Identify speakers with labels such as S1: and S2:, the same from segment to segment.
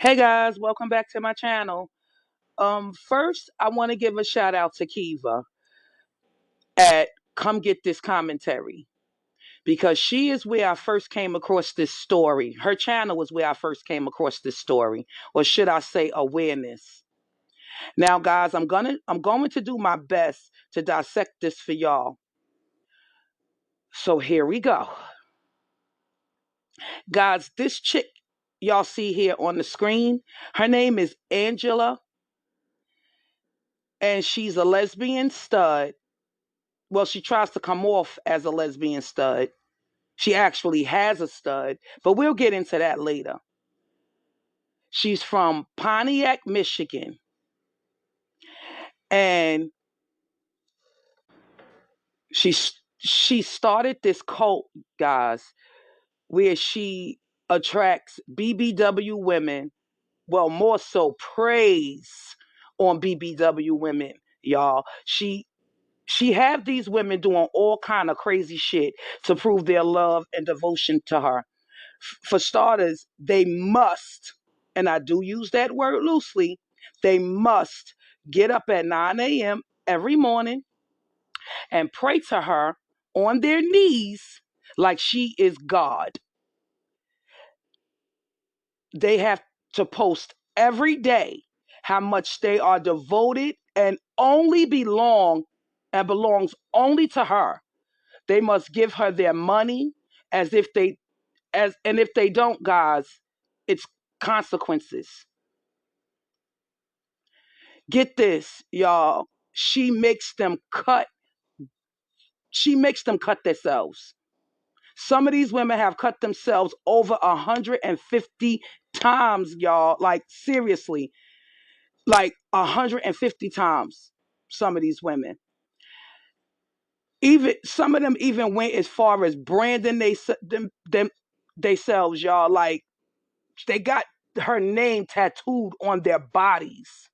S1: Hey guys, welcome back to my channel. First I want to give a shout out to Kiva at Come Get This Commentary because she is where I first came across this story. Her channel was where I first came across this story, or should I say awareness. Now guys, I'm going to do my best to dissect this for y'all. So here we go. Guys, this chick y'all see here on the screen, her name is Angela and she's a lesbian stud. Well, she tries to come off as a lesbian stud. She actually has a stud, but we'll get into that later. She's from Pontiac, Michigan. And she she started this cult, guys, where she attracts BBW women, well, more so preys on BBW women, y'all. She have these women doing all kind of crazy shit to prove their love and devotion to her. For starters, they must, and I do use that word loosely, they must get up at 9 a.m. every morning and pray to her on their knees like she is God. They have to post every day how much they are devoted and only belongs only to her. They must give her their money as if they as and if they don't, guys, it's consequences. Get this, y'all. She makes them cut themselves. Some of these women have cut themselves over 150 times, y'all. Like seriously, like 150 times. Some of these women. Even some of them even went as far as branding them themselves, y'all. Like they got her name tattooed on their bodies.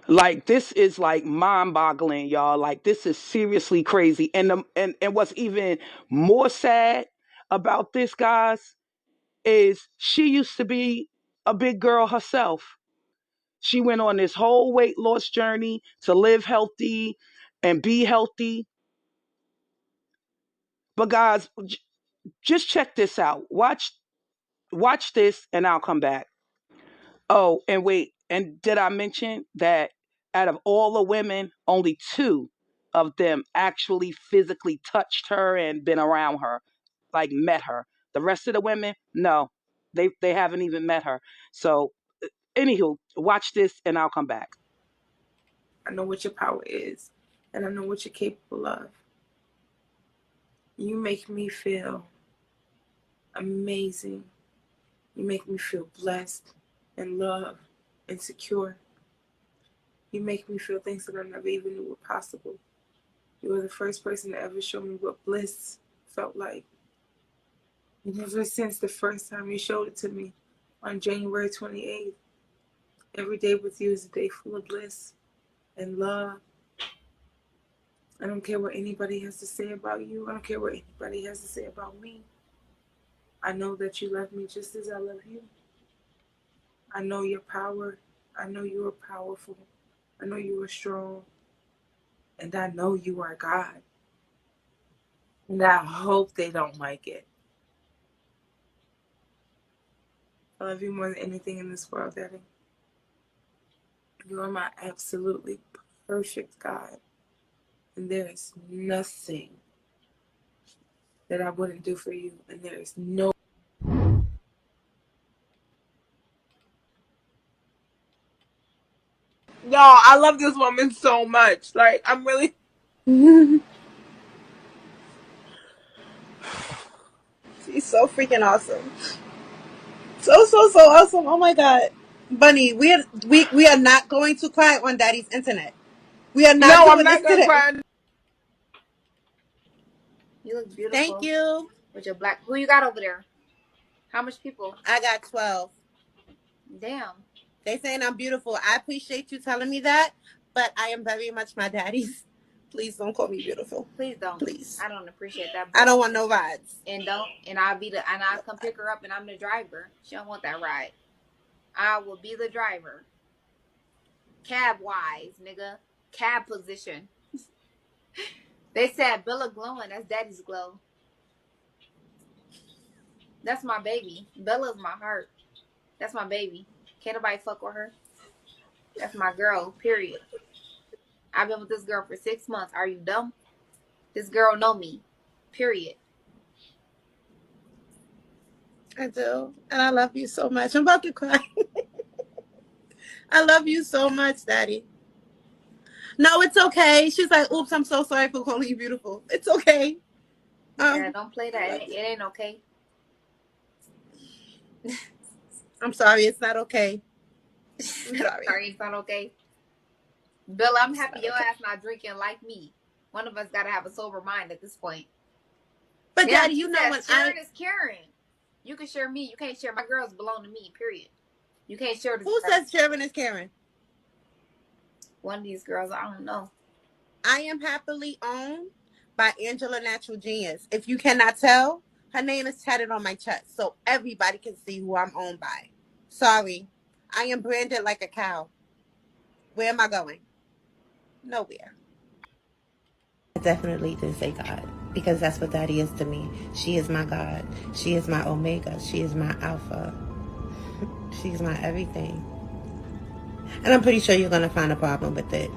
S1: Like this is like mind-boggling, y'all. Like this is seriously crazy. And what's even more sad about this, guys, is she used to be a big girl herself. She went on this whole weight loss journey to live healthy and be healthy. But guys, just check this out. Watch this and I'll come back. Oh, and wait, and did I mention that out of all the women, only two of them actually physically touched her and been around her, like met her. The rest of the women, no, they haven't even met her. So, anywho, watch this and I'll come back.
S2: I know what your power is, and I know what you're capable of. You make me feel amazing. You make me feel blessed and loved and secure. You make me feel things that I never even knew were possible. You were the first person to ever show me what bliss felt like. And ever since the first time you showed it to me on January 28th, every day with you is a day full of bliss and love. I don't care what anybody has to say about you. I don't care what anybody has to say about me. I know that you love me just as I love you. I know your power. I know you are powerful. I know you are strong. And I know you are God. And I hope they don't like it. I love you more than anything in this world, Daddy. You are my absolutely perfect God. And there is nothing that I wouldn't do for you. And there is no. Y'all, I love this woman so much. Like, I'm really.
S3: She's so freaking awesome. So awesome. Oh my god. Bunny, we are not going to cry on Daddy's internet. We are not
S2: No, I'm
S3: doing
S2: not
S3: this
S2: going to
S3: today.
S2: cry.
S4: You look beautiful.
S3: Thank you.
S4: With your black. Who you got over there? How much people?
S3: I got 12.
S4: Damn.
S3: They saying I'm beautiful. I appreciate you telling me that, but I am very much my daddy's Please don't call me beautiful.
S4: Please don't.
S3: Please.
S4: I don't appreciate that.
S3: I don't want no rides.
S4: And I'll come pick her up and I'm the driver. She don't want that ride. I will be the driver. Cab wise, nigga. Cab position. They said Bella glowing. That's daddy's glow. That's my baby. Bella's my heart. That's my baby. Can't nobody fuck with her. That's my girl, period. I've been with this girl for 6 months. Are you dumb? This girl know me. Period.
S3: I do. And I love you so much. I'm about to cry. I love you so much, Daddy. No, it's okay. She's like, oops, I'm so sorry for calling you beautiful. It's okay.
S4: Yeah, don't play that. It ain't okay.
S3: I'm sorry. It's not okay. I'm sorry.
S4: Sorry, it's not okay. Bella, I'm happy your ass not drinking like me. One of us got to have a sober mind at this point.
S3: But Daddy, you know when
S4: sharing is caring. You can share me. You can't share. My girls belong to me, period. You can't share this.
S3: Who says sharing is caring?
S4: One of these girls, I don't know.
S3: I am happily owned by Angela Natural Genius. If you cannot tell, her name is tatted on my chest, so everybody can see who I'm owned by. Sorry. I am branded like a cow. Where am I going? Nowhere. I definitely did say God, because that's what Daddy is to me. She is my God. She is my Omega. She is my Alpha. She's my everything. And I'm pretty sure you're going to find a problem with it.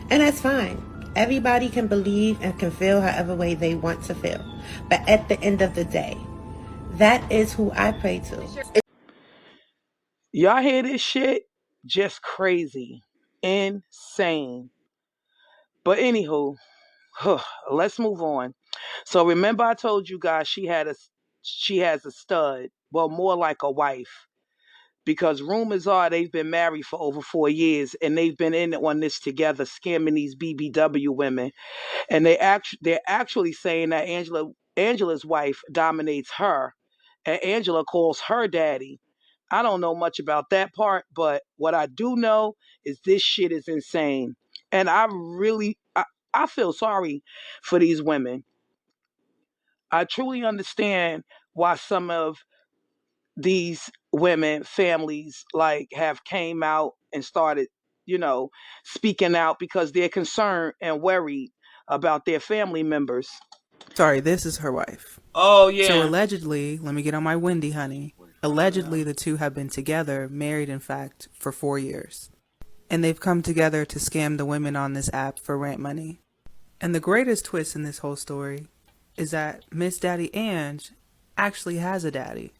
S3: And that's fine. Everybody can believe and can feel however way they want to feel. But at the end of the day, that is who I pray to.
S1: Y'all hear this shit? Just crazy. Insane. But anywho, let's move on. So remember I told you guys she has a stud. Well, more like a wife. Because rumors are they've been married for over 4 years and they've been in on this together, scamming these BBW women. And they're actually saying that Angela's wife dominates her, and Angela calls her daddy. I don't know much about that part, but what I do know is this shit is insane. And I feel sorry for these women. I truly understand why some of these women families like have came out and started, speaking out because they're concerned and worried about their family members.
S5: Sorry, this is her wife.
S1: Oh yeah.
S5: So allegedly, let me get on my Wendy, honey. Allegedly, the two have been together, married in fact, for 4 years. And they've come together to scam the women on this app for rent money. And the greatest twist in this whole story is that Miss Daddy Ange actually has a daddy.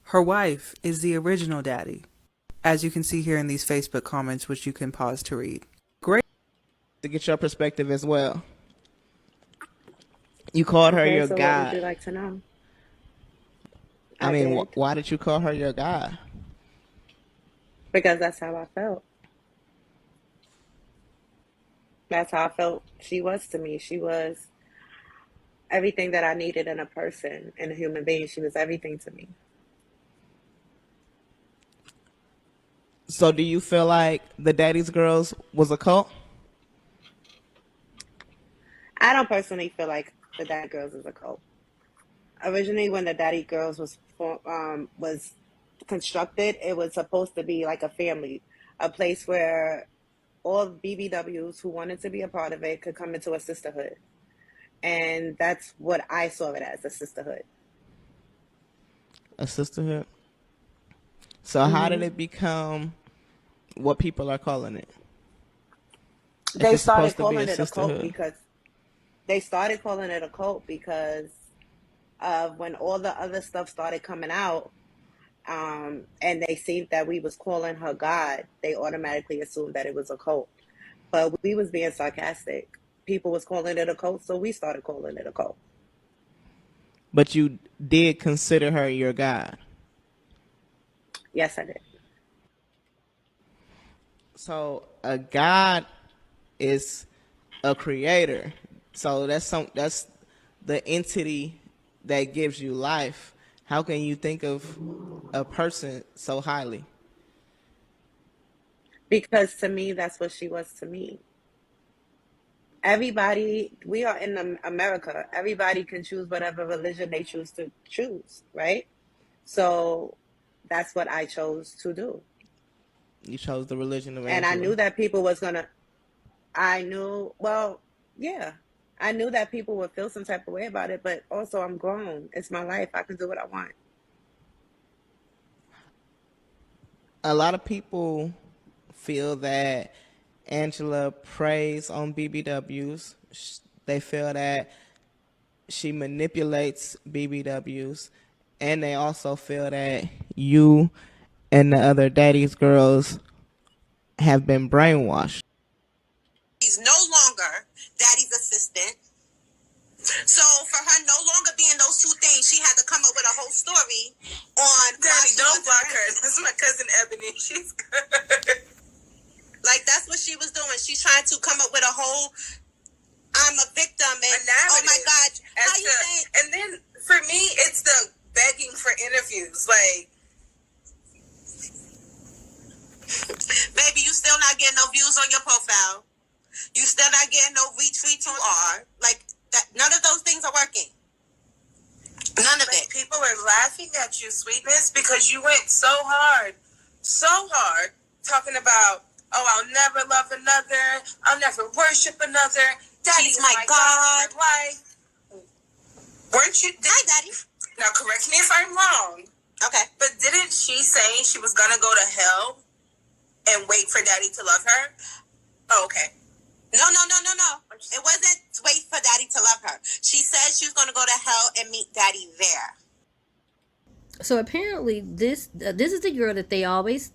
S5: Her wife is the original daddy, as you can see here in these Facebook comments, which you can pause to read. Great
S6: to get your perspective as well. You called her your
S3: so
S6: God.
S3: What would you like to know?
S6: I mean, why did you call her your God?
S3: Because that's how I felt. That's how I felt she was to me. She was everything that I needed in a person, in a human being. She was everything to me.
S6: So do you feel like the Daddy's Girls was a cult?
S3: I don't personally feel like the Daddy Girls is a cult. Originally, when the Daddy Girls was constructed, it was supposed to be like a family, a place where all BBWs who wanted to be a part of it could come into a sisterhood. And that's what I saw it as, a sisterhood.
S6: A sisterhood? So how did it become what people are calling it?
S3: They started calling it a cult because of when all the other stuff started coming out, and they seen that we was calling her God, they automatically assumed that it was a cult. But we was being sarcastic. People was calling it a cult, so we started calling it a cult.
S6: But you did consider her your God?
S3: Yes, I did.
S6: So a God is a creator. So that's the entity that gives you life. How can you think of a person so highly?
S3: Because to me, that's what she was to me. everybody, we are in America. Everybody can choose whatever religion they choose to choose, right? So that's what I chose to do.
S6: You chose the religion of
S3: And I
S6: Angela.
S3: knew that people was gonna, I knew, well, yeah. I knew that people would feel some type of way about it, but also I'm grown. It's my life. I can do what I want.
S6: A lot of people feel that Angela preys on BBWs. They feel that she manipulates BBWs, and they also feel that you and the other daddy's girls have been brainwashed.
S3: She's no longer daddy's assistant. So for her no longer being those two things, she had to come up with a whole story on Daddy, don't block her. This is my cousin Ebony. She's good. Like that's what she was doing. She's trying to come up with a whole I'm a victim and oh my God. How you saying? And then for me it's the begging for interviews. Like baby, you still not getting no views on your profile. You still not getting no retweets on R. Like that, none of those things are working. None of it. People are laughing at you, sweetness, because you went so hard, talking about, oh, I'll never love another, I'll never worship another. Daddy's my God. Life. Weren't you? Hi, Daddy. Now, correct me if I'm wrong. Okay. But didn't she say she was gonna go to hell and wait for Daddy to love her? Oh, okay. No. It wasn't wait for Daddy to love her. She said she was going to go to hell and meet Daddy there.
S7: So apparently, this is the girl that they always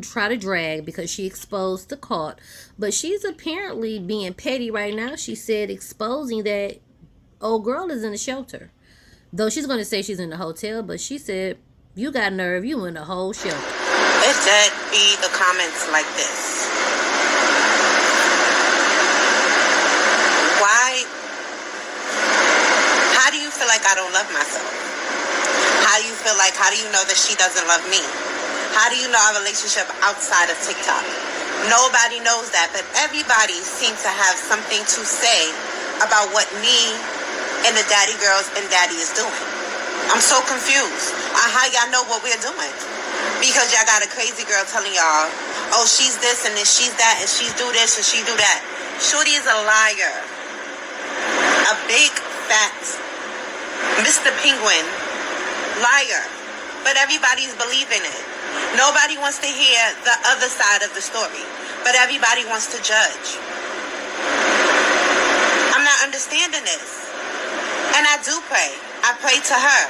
S7: try to drag because she exposed the cult, but she's apparently being petty right now. She said exposing that old girl is in the shelter, though she's going to say she's in the hotel, but she said you got nerve, you in the whole shelter.
S3: It did be the comments like this. Why? How do you feel like I don't love myself? How do you feel like, how do you know that she doesn't love me? How do you know our relationship outside of TikTok? Nobody knows that, but everybody seems to have something to say about what me and the daddy girls and daddy is doing. I'm so confused on how y'all know what we're doing. Because y'all got a crazy girl telling y'all, oh, she's this and then she's that and she do this and she do that. Shorty is a liar. A big, fat Mr. Penguin liar. But everybody's believing it. Nobody wants to hear the other side of the story. But everybody wants to judge. I'm not understanding this. And I do pray. I pray to her.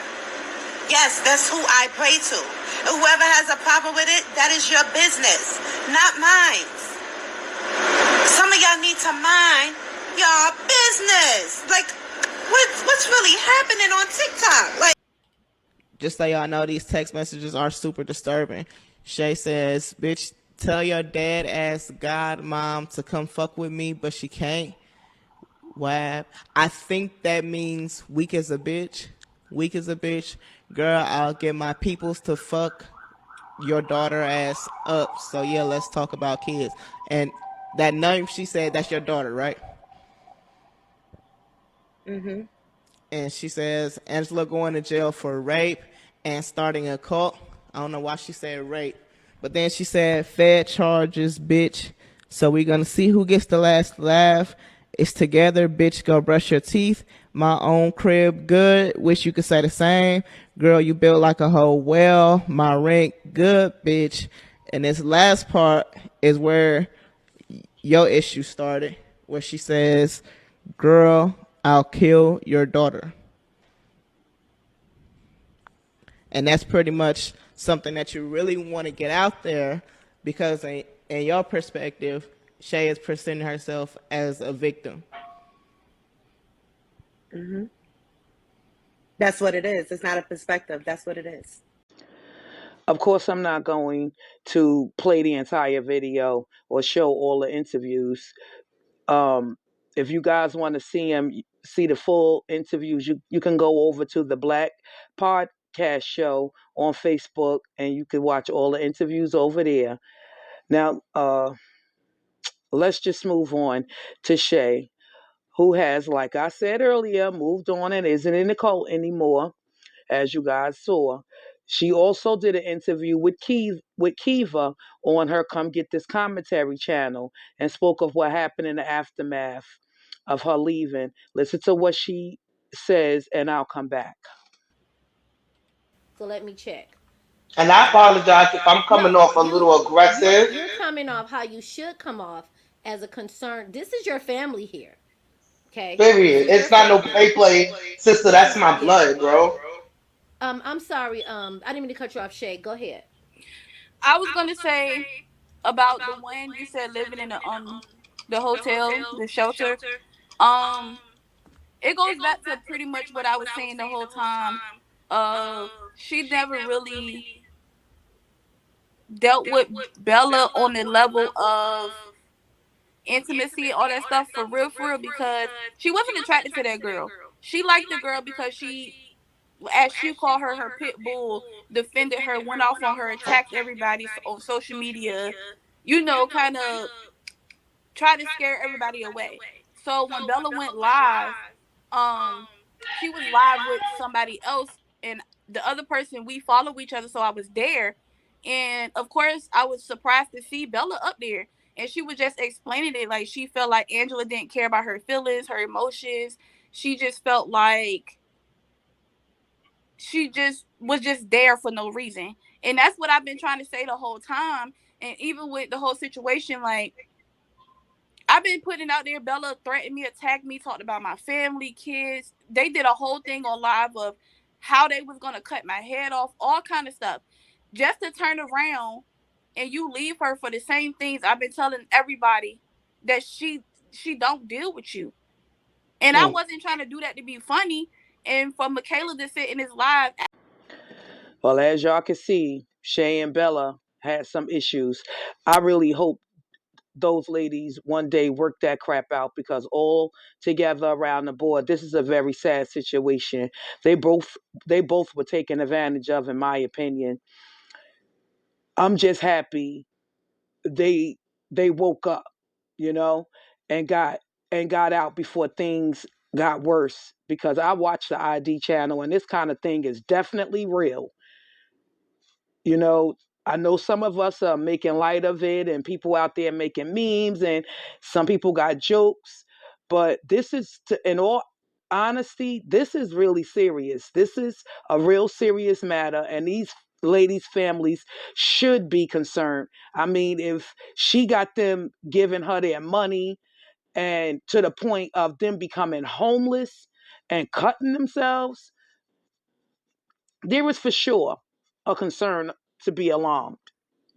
S3: Yes, that's who I pray to. Whoever has a problem with it, that is your business, not mine. Some of y'all need to mind your business. Like, what's really happening on TikTok? Like,
S6: Just so y'all know, these text messages are super disturbing. Shay says, bitch, tell your dad ass God mom to come fuck with me, but she can't. Wow. I think that means weak as a bitch. Weak as a bitch. Girl, I'll get my peoples to fuck your daughter ass up. So yeah, let's talk about kids. And that name she said, that's your daughter, right?
S3: mm-hmm.
S6: And she says, Angela going to jail for rape and starting a cult. I don't know why she said rape. But then she said, Fed charges, bitch. So we going to see who gets the last laugh. It's together, bitch, go brush your teeth. My own crib, good. Wish you could say the same. Girl, you built like a whole well. My rent, good, bitch. And this last part is where your issue started, where she says, girl, I'll kill your daughter. And that's pretty much something that you really want to get out there because in your perspective, Shay is presenting herself as a victim.
S3: Mm-hmm. That's what it is. It's not a perspective. That's what it is.
S1: Of course, I'm not going to play the entire video or show all the interviews. If you guys want to see the full interviews, you can go over to the Black Podcast Show on Facebook and you can watch all the interviews over there. Now, let's just move on to Shay. who has, like I said earlier, moved on and isn't in the cult anymore, as you guys saw. She also did an interview with Kiva on her Come Get This Commentary channel and spoke of what happened in the aftermath of her leaving. Listen to what she says, and I'll come back.
S7: So let me check.
S6: And I apologize if I'm coming
S7: No,
S6: off a little aggressive.
S7: you're coming off how you should come off, as a concern. This is your family here. Okay? This
S6: Period.
S7: is your
S6: It's not no
S7: family.
S6: play, sister.
S7: This
S6: That's
S7: is,
S6: my
S7: yeah.
S6: blood, bro.
S7: I'm sorry. I didn't mean to cut you off, Shay. Go ahead.
S8: I was gonna say about the one you said living in the hotel, the shelter. Um, it goes back to pretty much what I was saying the whole time. She never really dealt with Bella on the level of intimacy, all that stuff for real, because she wasn't attracted to that girl. She liked the girl because she, as she called her pit bull, defended her, went off on her, attacked everybody on social media, kind of tried to scare everybody away. So when Bella went live, she was live with somebody else, and the other person, we follow each other, so I was there. And of course, I was surprised to see Bella up there. And she was just explaining it like she felt like Angela didn't care about her feelings, her emotions. She just felt like she just was just there for no reason. And that's what I've been trying to say the whole time. And even with the whole situation, like, I've been putting out there, Bella threatened me, attacked me, talked about my family, kids. They did a whole thing on live of how they was going to cut my head off, all kind of stuff. Just to turn around and you leave her for the same things I've been telling everybody, that she don't deal with you. And I wasn't trying to do that to be funny. And for Michaela to sit in his live.
S1: Well, as y'all can see, Shay and Bella had some issues. I really hope those ladies one day work that crap out, because all together around the board, this is a very sad situation. They both were taken advantage of, in my opinion. I'm just happy they woke up, you know, and got out before things got worse, because I watch the ID channel and this kind of thing is definitely real. You know, I know some of us are making light of it and people out there making memes and some people got jokes, but this is, in all honesty, this is really serious. This is a real serious matter, and these ladies' families should be concerned. I mean, if she got them giving her their money and to the point of them becoming homeless and cutting themselves, there is for sure a concern to be alarmed.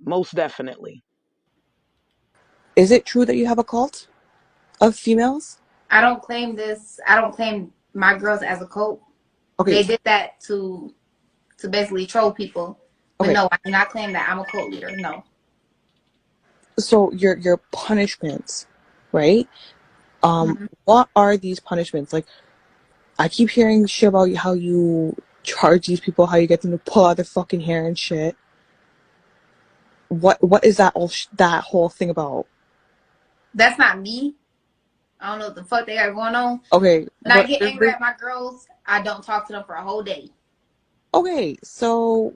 S1: Most definitely.
S9: Is it true that you have a cult of females?
S4: I don't claim this. I don't claim my girls as a cult.
S9: Okay.
S4: They did that to basically troll people. But
S9: Okay.
S4: no, I do not claim that I'm a cult leader. No.
S9: So your punishments, right? What are these punishments? Like, I keep hearing shit about how you charge these people, how you get them to pull out their fucking hair and shit. What is that whole thing about?
S4: That's not me. I don't know what the fuck they got going on.
S9: Okay.
S4: When I get angry at my girls, I don't talk to them for a whole day.
S9: Okay, so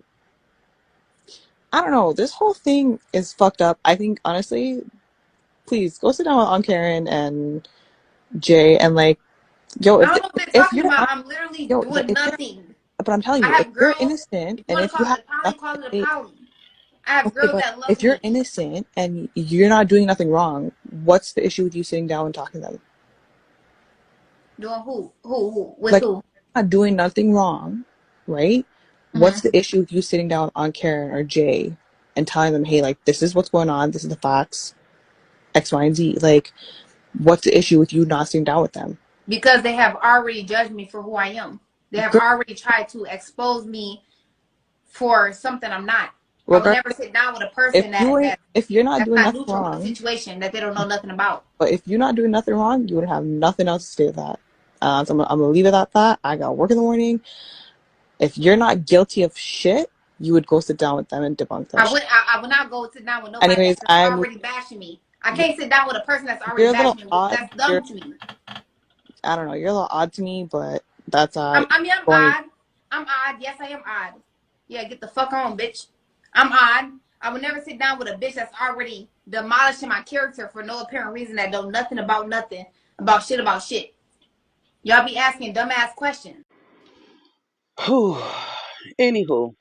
S9: I don't know. This whole thing is fucked up. I think, honestly, please go sit down with Aunt Karen and Jay and, like, yo,
S4: I don't know what they're talking about. I'm literally doing nothing.
S9: But I'm telling you, if you're innocent and if you have nothing,
S4: I have girls that love me.
S9: if you're innocent and you're not doing nothing wrong, what's the issue with you sitting down and talking to them?
S4: Doing who? With
S9: like,
S4: who?
S9: Not doing nothing wrong, right? What's the issue with you sitting down on Karen or Jay and telling them, hey, like, this is what's going on, this is the facts, X, Y, and Z? Like, what's the issue with you not sitting down with them?
S4: Because they have already judged me for who I am. They have already tried to expose me for something I'm not. I would never sit down with a person
S9: if you're not doing nothing
S4: neutral
S9: wrong,
S4: in a situation that they don't know nothing about.
S9: But if you're not doing nothing wrong, you would have nothing else to say with that. So I'm gonna leave it at that. I got work in the morning. If you're not guilty of shit, you would go sit down with them and debunk that.
S4: I would not go sit down with nobody that's already bashing me. I can't sit down with a person that's already bashing me. That's dumb to me.
S9: I don't know, you're a little odd to me, but that's
S4: I'm
S9: going.
S4: odd. I'm odd. Yes, I am odd. Yeah, get the fuck on, bitch. I'm odd. I would never sit down with a bitch that's already demolishing my character for no apparent reason that know nothing, about shit. Y'all be asking dumbass questions.
S1: Whew. Anywho,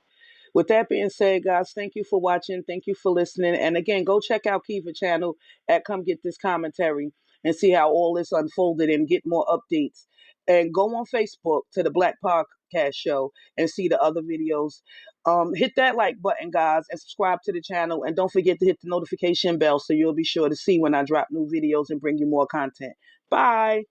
S1: with that being said, guys, thank you for watching. Thank you for listening. And again, go check out Kiva channel at Come Get This Commentary and see how all this unfolded and get more updates. And go on Facebook to the Black Podcast Show and see the other videos. Hit that like button, guys, and subscribe to the channel. And don't forget to hit the notification bell so you'll be sure to see when I drop new videos and bring you more content. Bye.